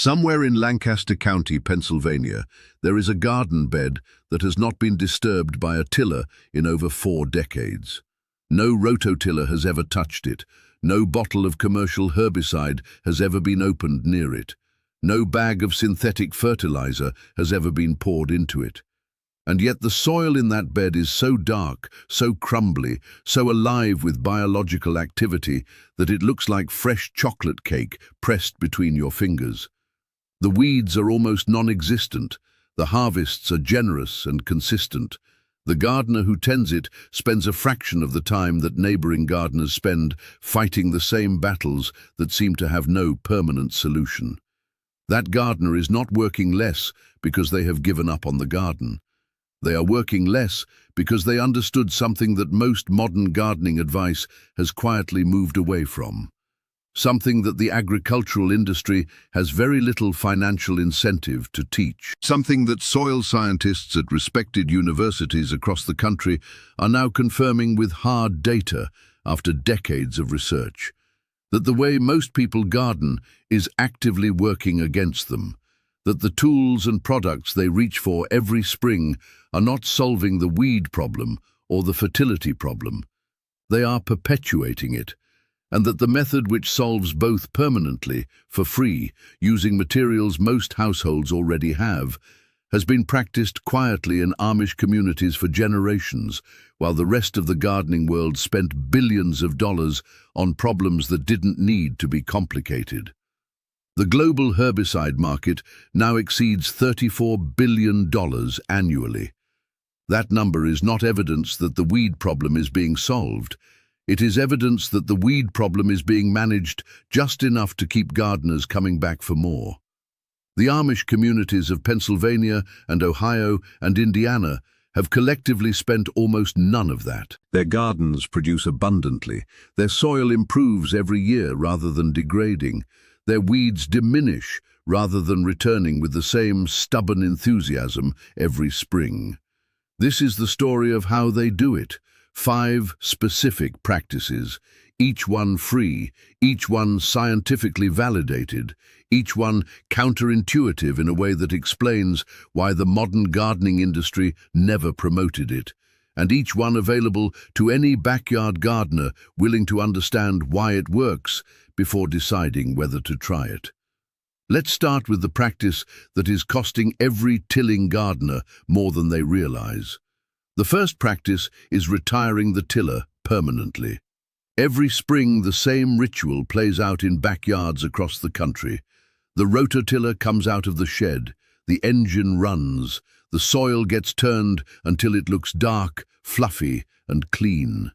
Somewhere in Lancaster County, Pennsylvania, there is a garden bed that has not been disturbed by a tiller in over 4 decades. No rototiller has ever touched it. No bottle of commercial herbicide has ever been opened near it. No bag of synthetic fertilizer has ever been poured into it. And yet the soil in that bed is so dark, so crumbly, so alive with biological activity that it looks like fresh chocolate cake pressed between your fingers. The weeds are almost non-existent. The harvests are generous and consistent. The gardener who tends it spends a fraction of the time that neighboring gardeners spend fighting the same battles that seem to have no permanent solution. That gardener is not working less because they have given up on the garden. They are working less because they understood something that most modern gardening advice has quietly moved away from. Something that the agricultural industry has very little financial incentive to teach. Something that soil scientists at respected universities across the country are now confirming with hard data after decades of research. That the way most people garden is actively working against them. That the tools and products they reach for every spring are not solving the weed problem or the fertility problem. They are perpetuating it. And that the method which solves both permanently, for free, using materials most households already have, has been practiced quietly in Amish communities for generations, while the rest of the gardening world spent billions of dollars on problems that didn't need to be complicated. The global herbicide market now exceeds $34 billion annually. That number is not evidence that the weed problem is being solved. It is evidence that the weed problem is being managed just enough to keep gardeners coming back for more. The Amish communities of Pennsylvania and Ohio and Indiana have collectively spent almost none of that. Their gardens produce abundantly. Their soil improves every year rather than degrading. Their weeds diminish rather than returning with the same stubborn enthusiasm every spring. This is the story of how they do it. 5 specific practices, each one free, each one scientifically validated, each one counterintuitive in a way that explains why the modern gardening industry never promoted it, and each one available to any backyard gardener willing to understand why it works before deciding whether to try it. Let's start with the practice that is costing every tilling gardener more than they realize. The first practice is retiring the tiller permanently. Every spring, the same ritual plays out in backyards across the country. The rototiller comes out of the shed, the engine runs, the soil gets turned until it looks dark, fluffy, and clean.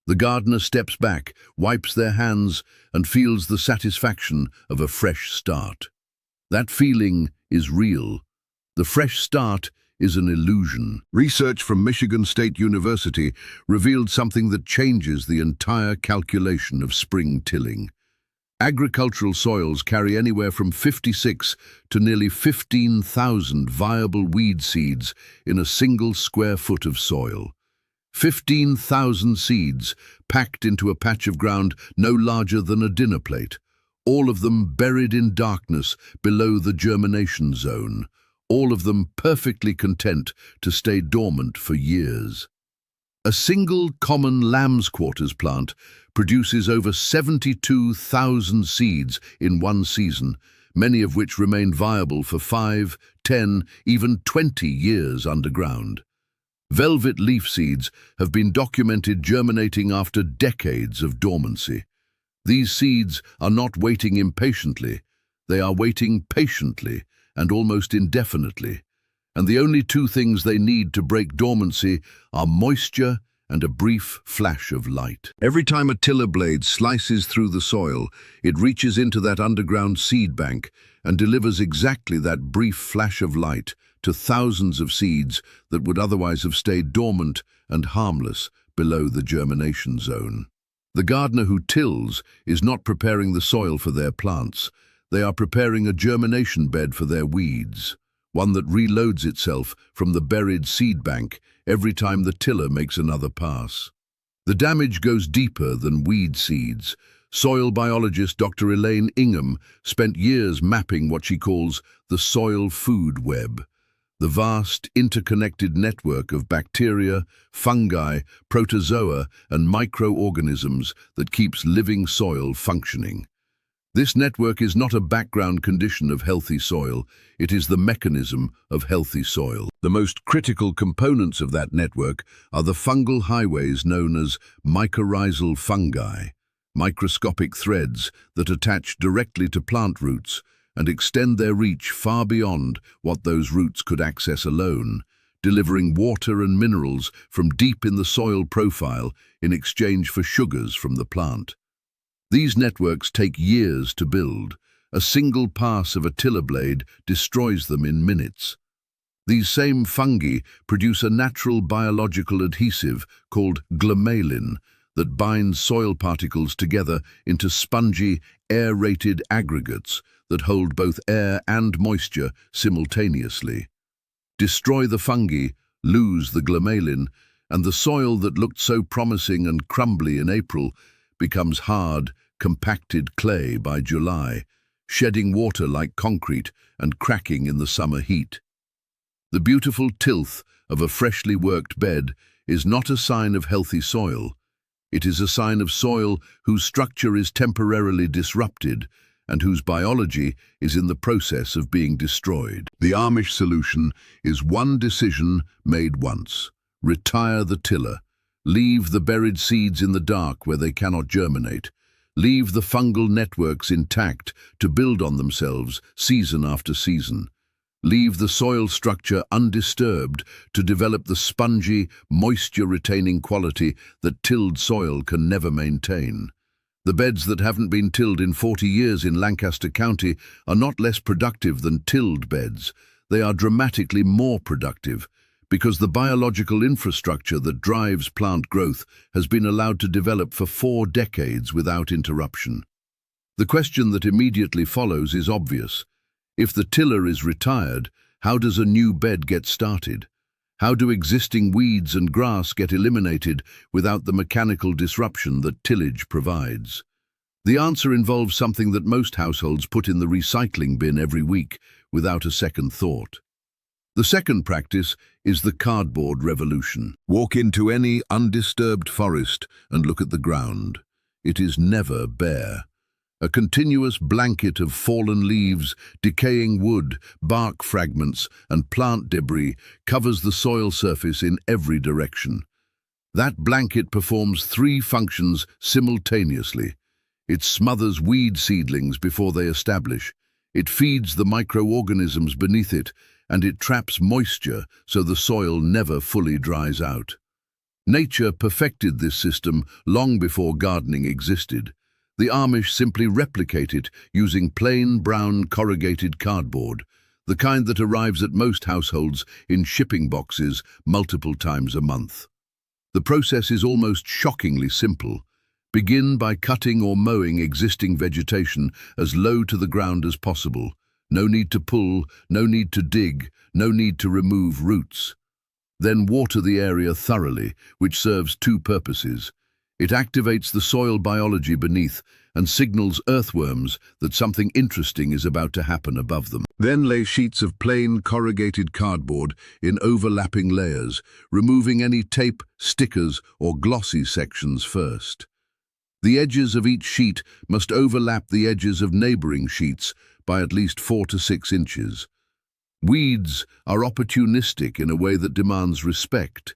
The gardener steps back, wipes their hands, and feels the satisfaction of a fresh start. That feeling is real. The fresh start is an illusion. Research from Michigan State University revealed something that changes the entire calculation of spring tilling. Agricultural soils carry anywhere from 56 to nearly 15,000 viable weed seeds in a single square foot of soil. 15,000 seeds packed into a patch of ground no larger than a dinner plate, all of them buried in darkness below the germination zone. All of them perfectly content to stay dormant for years. A single common lamb's quarters plant produces over 72,000 seeds in one season, many of which remain viable for 5, 10, even 20 years underground. Velvet leaf seeds have been documented germinating after decades of dormancy. These seeds are not waiting impatiently, they are waiting patiently and almost indefinitely, and the only 2 things they need to break dormancy are moisture and a brief flash of light. Every time a tiller blade slices through the soil, it reaches into that underground seed bank and delivers exactly that brief flash of light to thousands of seeds that would otherwise have stayed dormant and harmless below the germination zone. The gardener who tills is not preparing the soil for their plants. They are preparing a germination bed for their weeds, one that reloads itself from the buried seed bank every time the tiller makes another pass. The damage goes deeper than weed seeds. Soil biologist Dr. Elaine Ingham spent years mapping what she calls the soil food web, the vast interconnected network of bacteria, fungi, protozoa, and microorganisms that keeps living soil functioning. This network is not a background condition of healthy soil, it is the mechanism of healthy soil. The most critical components of that network are the fungal highways known as mycorrhizal fungi, microscopic threads that attach directly to plant roots and extend their reach far beyond what those roots could access alone, delivering water and minerals from deep in the soil profile in exchange for sugars from the plant. These networks take years to build. A single pass of a tiller blade destroys them in minutes. These same fungi produce a natural biological adhesive called glomalin that binds soil particles together into spongy, aerated aggregates that hold both air and moisture simultaneously. Destroy the fungi, lose the glomalin, and the soil that looked so promising and crumbly in April becomes hard, compacted clay by July, shedding water like concrete and cracking in the summer heat. The beautiful tilth of a freshly worked bed is not a sign of healthy soil. It is a sign of soil whose structure is temporarily disrupted and whose biology is in the process of being destroyed. The Amish solution is one decision made once. Retire the tiller. Leave the buried seeds in the dark where they cannot germinate. Leave the fungal networks intact to build on themselves season after season. Leave the soil structure undisturbed to develop the spongy, moisture-retaining quality that tilled soil can never maintain. The beds that haven't been tilled in 40 years in Lancaster County are not less productive than tilled beds. They are dramatically more productive because the biological infrastructure that drives plant growth has been allowed to develop for 4 decades without interruption. The question that immediately follows is obvious. If the tiller is retired, how does a new bed get started? How do existing weeds and grass get eliminated without the mechanical disruption that tillage provides? The answer involves something that most households put in the recycling bin every week without a second thought. The second practice is the cardboard revolution. Walk into any undisturbed forest and look at the ground. It is never bare. A continuous blanket of fallen leaves, decaying wood, bark fragments, and plant debris covers the soil surface in every direction. That blanket performs 3 functions simultaneously. It smothers weed seedlings before they establish. It feeds the microorganisms beneath it, and it traps moisture so the soil never fully dries out. Nature perfected this system long before gardening existed. The Amish simply replicate it using plain brown corrugated cardboard, the kind that arrives at most households in shipping boxes multiple times a month. The process is almost shockingly simple. Begin by cutting or mowing existing vegetation as low to the ground as possible. No need to pull, no need to dig, no need to remove roots. Then water the area thoroughly, which serves 2 purposes. It activates the soil biology beneath and signals earthworms that something interesting is about to happen above them. Then lay sheets of plain corrugated cardboard in overlapping layers, removing any tape, stickers, or glossy sections first. The edges of each sheet must overlap the edges of neighboring sheets by at least 4 to 6 inches. Weeds are opportunistic in a way that demands respect.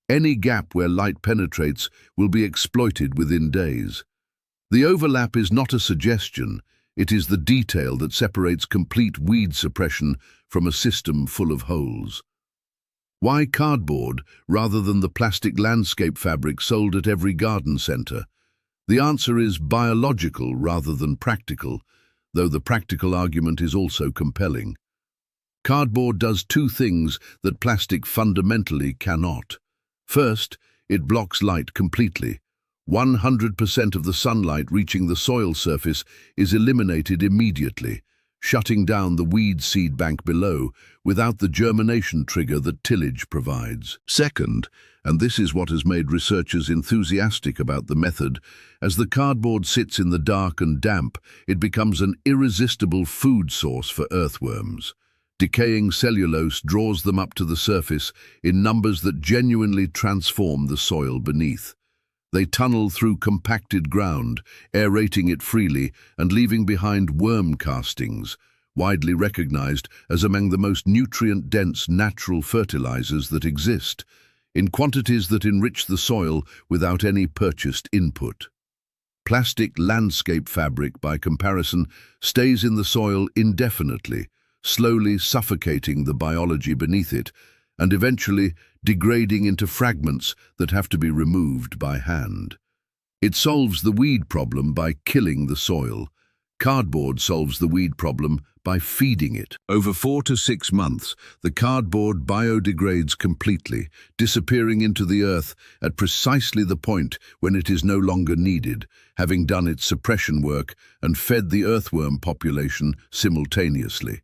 Any gap where light penetrates will be exploited within days. The overlap is not a suggestion, it is the detail that separates complete weed suppression from a system full of holes. Why cardboard rather than the plastic landscape fabric sold at every garden centre? The answer is biological rather than practical, though the practical argument is also compelling. Cardboard does 2 things that plastic fundamentally cannot. First, it blocks light completely. 100% of the sunlight reaching the soil surface is eliminated immediately, shutting down the weed seed bank below without the germination trigger that tillage provides. Second, and this is what has made researchers enthusiastic about the method, as the cardboard sits in the dark and damp, it becomes an irresistible food source for earthworms. Decaying cellulose draws them up to the surface in numbers that genuinely transform the soil beneath. They tunnel through compacted ground, aerating it freely and leaving behind worm castings, widely recognized as among the most nutrient-dense natural fertilizers that exist, in quantities that enrich the soil without any purchased input. Plastic landscape fabric, by comparison, stays in the soil indefinitely, slowly suffocating the biology beneath it, and eventually degrading into fragments that have to be removed by hand. It solves the weed problem by killing the soil. Cardboard solves the weed problem by feeding it. Over 4 to 6 months, the cardboard biodegrades completely, disappearing into the earth at precisely the point when it is no longer needed, having done its suppression work and fed the earthworm population simultaneously.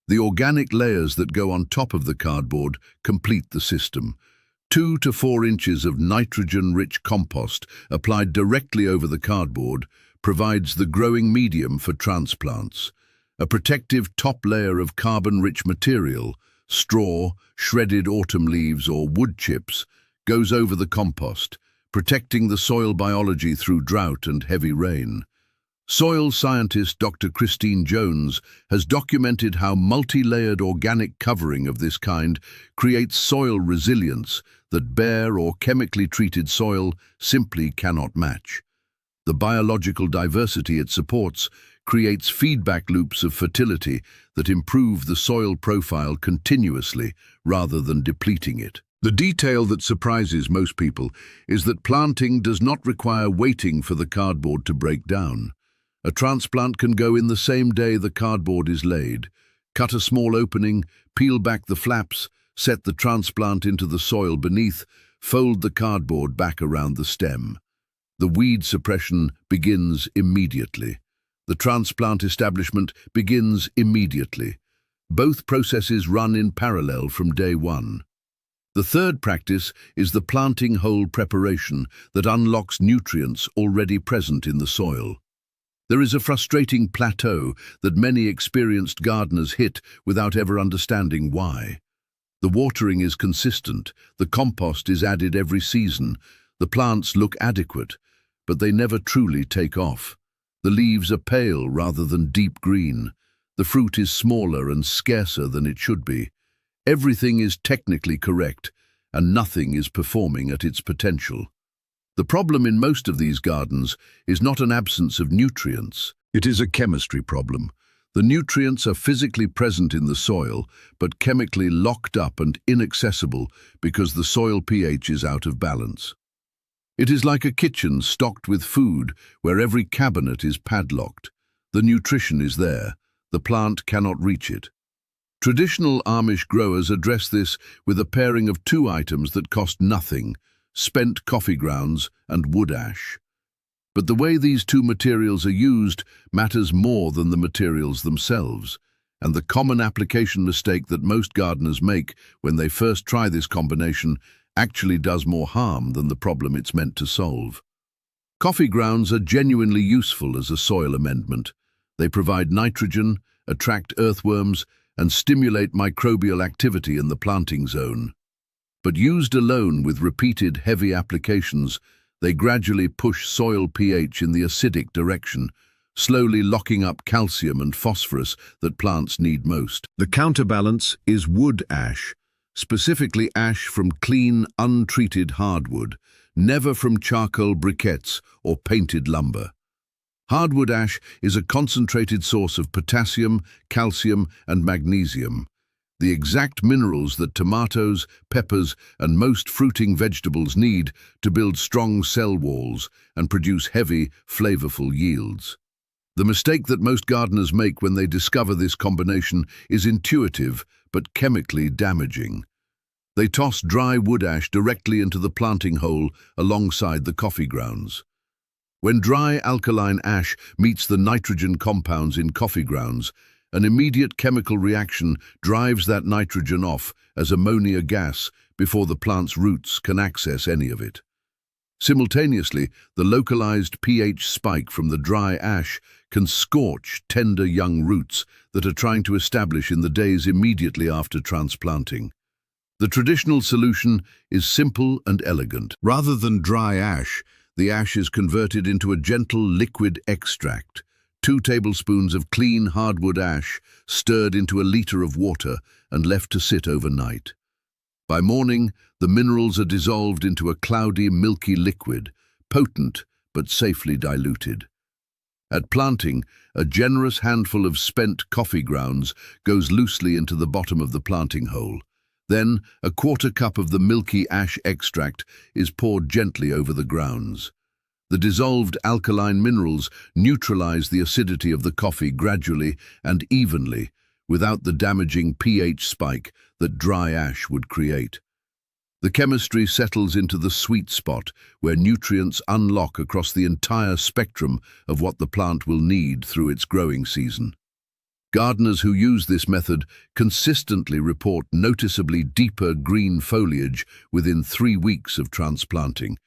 The organic layers that go on top of the cardboard complete the system. 2 to 4 inches of nitrogen-rich compost applied directly over the cardboard provides the growing medium for transplants. A protective top layer of carbon-rich material, straw, shredded autumn leaves or wood chips, goes over the compost, protecting the soil biology through drought and heavy rain. Soil scientist Dr. Christine Jones has documented how multi-layered organic covering of this kind creates soil resilience that bare or chemically treated soil simply cannot match. The biological diversity it supports creates feedback loops of fertility that improve the soil profile continuously rather than depleting it. The detail that surprises most people is that planting does not require waiting for the cardboard to break down. A transplant can go in the same day the cardboard is laid. Cut a small opening, peel back the flaps, set the transplant into the soil beneath, fold the cardboard back around the stem. The weed suppression begins immediately. The transplant establishment begins immediately. Both processes run in parallel from day one. The third practice is the planting hole preparation that unlocks nutrients already present in the soil. There is a frustrating plateau that many experienced gardeners hit without ever understanding why. The watering is consistent, the compost is added every season, the plants look adequate, but they never truly take off. The leaves are pale rather than deep green. The fruit is smaller and scarcer than it should be. Everything is technically correct, and nothing is performing at its potential. The problem in most of these gardens is not an absence of nutrients. It is a chemistry problem. The nutrients are physically present in the soil, but chemically locked up and inaccessible because the soil pH is out of balance. It is like a kitchen stocked with food where every cabinet is padlocked. The nutrition is there. The plant cannot reach it. Traditional Amish growers address this with a pairing of 2 items that cost nothing: spent coffee grounds and wood ash. But the way these 2 materials are used matters more than the materials themselves, and the common application mistake that most gardeners make when they first try this combination actually does more harm than the problem it's meant to solve. Coffee grounds are genuinely useful as a soil amendment. They provide nitrogen, attract earthworms, and stimulate microbial activity in the planting zone. But used alone with repeated heavy applications, they gradually push soil pH in the acidic direction, slowly locking up calcium and phosphorus that plants need most. The counterbalance is wood ash, specifically ash from clean, untreated hardwood, never from charcoal briquettes or painted lumber. Hardwood ash is a concentrated source of potassium, calcium, and magnesium, the exact minerals that tomatoes, peppers, and most fruiting vegetables need to build strong cell walls and produce heavy, flavorful yields. The mistake that most gardeners make when they discover this combination is intuitive but chemically damaging. They toss dry wood ash directly into the planting hole alongside the coffee grounds. When dry alkaline ash meets the nitrogen compounds in coffee grounds, An immediate chemical reaction drives that nitrogen off as ammonia gas before the plant's roots can access any of it. Simultaneously, the localized pH spike from the dry ash can scorch tender young roots that are trying to establish in the days immediately after transplanting. The traditional solution is simple and elegant. Rather than dry ash, the ash is converted into a gentle liquid extract. 2 tablespoons of clean hardwood ash stirred into a liter of water and left to sit overnight. By morning, the minerals are dissolved into a cloudy, milky liquid, potent but safely diluted. At planting, a generous handful of spent coffee grounds goes loosely into the bottom of the planting hole. Then, a 1/4 cup of the milky ash extract is poured gently over the grounds. The dissolved alkaline minerals neutralize the acidity of the coffee gradually and evenly, without the damaging pH spike that dry ash would create. The chemistry settles into the sweet spot where nutrients unlock across the entire spectrum of what the plant will need through its growing season. Gardeners who use this method consistently report noticeably deeper green foliage within 3 weeks of transplanting,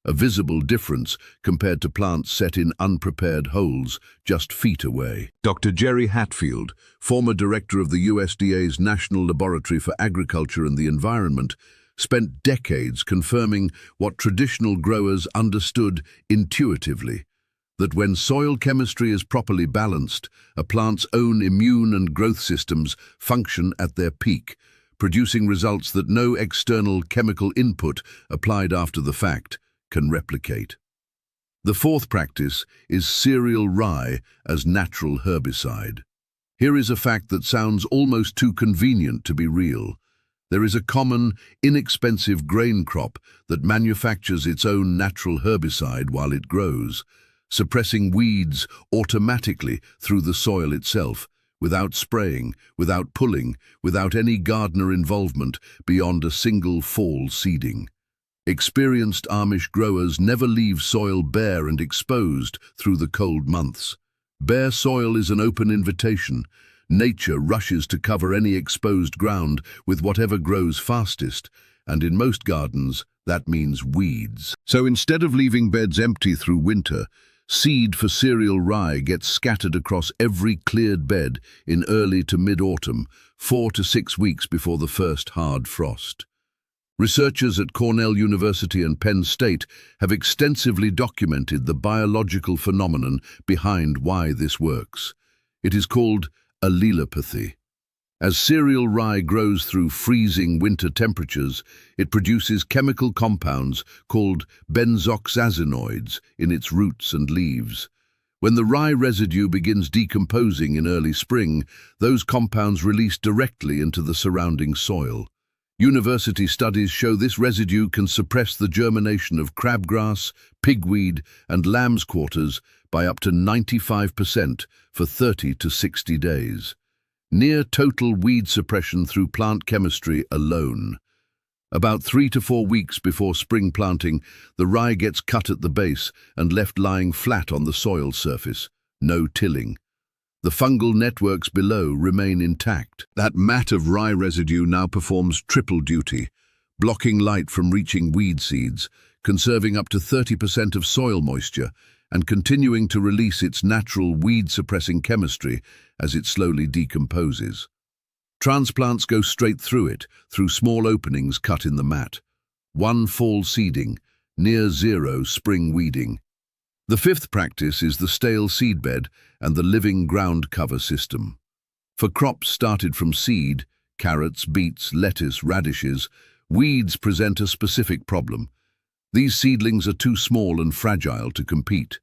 a visible difference compared to plants set in unprepared holes just feet away. Dr. Jerry Hatfield, former director of the USDA's National Laboratory for Agriculture and the Environment, spent decades confirming what traditional growers understood intuitively, that when soil chemistry is properly balanced, a plant's own immune and growth systems function at their peak, producing results that no external chemical input applied after the fact can replicate. The 4th practice is cereal rye as natural herbicide. Here is a fact that sounds almost too convenient to be real. There is a common, inexpensive grain crop that manufactures its own natural herbicide while it grows, suppressing weeds automatically through the soil itself, without spraying, without pulling, without any gardener involvement beyond a single fall seeding. Experienced Amish growers never leave soil bare and exposed through the cold months. Bare soil is an open invitation. Nature rushes to cover any exposed ground with whatever grows fastest, and in most gardens, that means weeds. So instead of leaving beds empty through winter, seed for cereal rye gets scattered across every cleared bed in early to mid-autumn, 4 to 6 weeks before the first hard frost. Researchers at Cornell University and Penn State have extensively documented the biological phenomenon behind why this works. It is called allelopathy. As cereal rye grows through freezing winter temperatures, it produces chemical compounds called benzoxazinoids in its roots and leaves. When the rye residue begins decomposing in early spring, those compounds release directly into the surrounding soil. University studies show this residue can suppress the germination of crabgrass, pigweed, and lamb's quarters by up to 95% for 30 to 60 days. Near total weed suppression through plant chemistry alone. About 3 to 4 weeks before spring planting, the rye gets cut at the base and left lying flat on the soil surface. No tilling. The fungal networks below remain intact. That mat of rye residue now performs triple duty, blocking light from reaching weed seeds, conserving up to 30% of soil moisture, and continuing to release its natural weed-suppressing chemistry as it slowly decomposes. Transplants go straight through it, through small openings cut in the mat. 1 fall seeding, near 0 spring weeding. The 5th practice is the stale seedbed and the living ground cover system. For crops started from seed, carrots, beets, lettuce, radishes, weeds present a specific problem. These seedlings are too small and fragile to compete.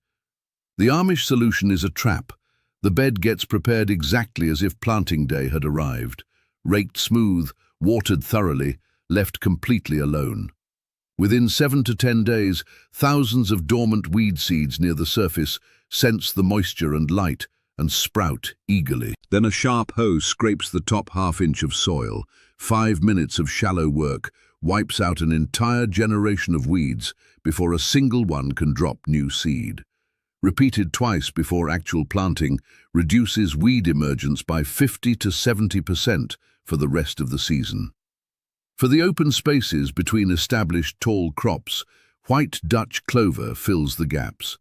The Amish solution is a trap. The bed gets prepared exactly as if planting day had arrived, raked smooth, watered thoroughly, left completely alone. Within 7 to 10 days, thousands of dormant weed seeds near the surface sense the moisture and light and sprout eagerly. Then a sharp hoe scrapes the top half-inch of soil. 5 minutes of shallow work wipes out an entire generation of weeds before a single one can drop new seed. repeated twice before actual planting, reduces weed emergence by 50 to 70% for the rest of the season. For the open spaces between established tall crops, white Dutch clover fills the gaps.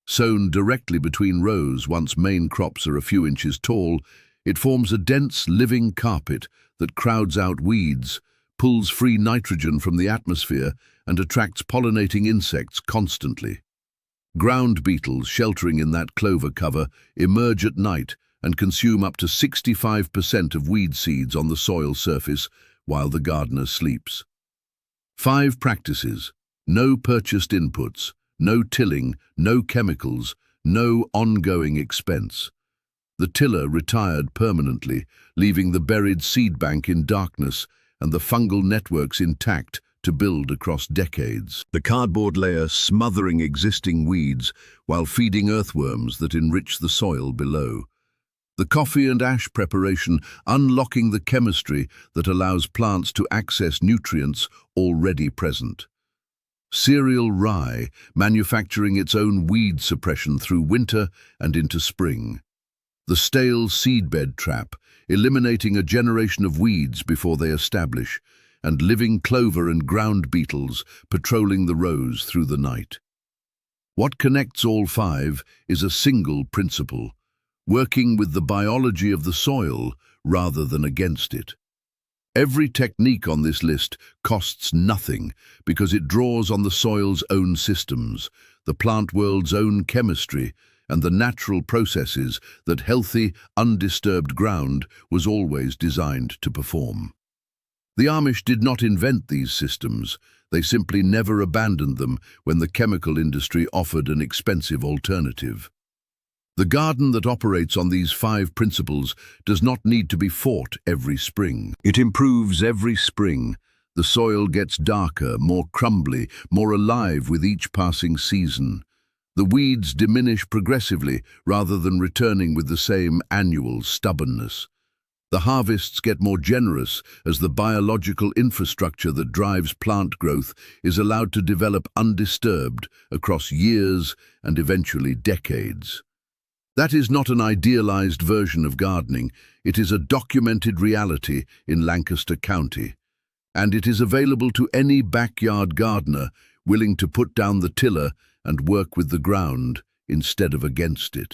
Sown directly between rows once main crops are a few inches tall, it forms a dense living carpet that crowds out weeds, pulls free nitrogen from the atmosphere, and attracts pollinating insects constantly. Ground beetles sheltering in that clover cover emerge at night and consume up to 65% of weed seeds on the soil surface while the gardener sleeps. 5 practices: no purchased inputs, no tilling, no chemicals, no ongoing expense. The tiller retired permanently, leaving the buried seed bank in darkness and the fungal networks intact to build across decades. The cardboard layer smothering existing weeds while feeding earthworms that enrich the soil below. The coffee and ash preparation unlocking the chemistry that allows plants to access nutrients already present. Cereal rye manufacturing its own weed suppression through winter and into spring. The stale seedbed trap, eliminating a generation of weeds before they establish, and living clover and ground beetles patrolling the rows through the night. What connects all 5 is a single principle: working with the biology of the soil rather than against it. Every technique on this list costs nothing because it draws on the soil's own systems, the plant world's own chemistry, and the natural processes that healthy, undisturbed ground was always designed to perform. The Amish did not invent these systems. They simply never abandoned them when the chemical industry offered an expensive alternative. The garden that operates on these 5 principles does not need to be fought every spring. It improves every spring. The soil gets darker, more crumbly, more alive with each passing season. The weeds diminish progressively rather than returning with the same annual stubbornness. The harvests get more generous as the biological infrastructure that drives plant growth is allowed to develop undisturbed across years and eventually decades. That is not an idealized version of gardening. It is a documented reality in Lancaster County, and it is available to any backyard gardener willing to put down the tiller and work with the ground instead of against it.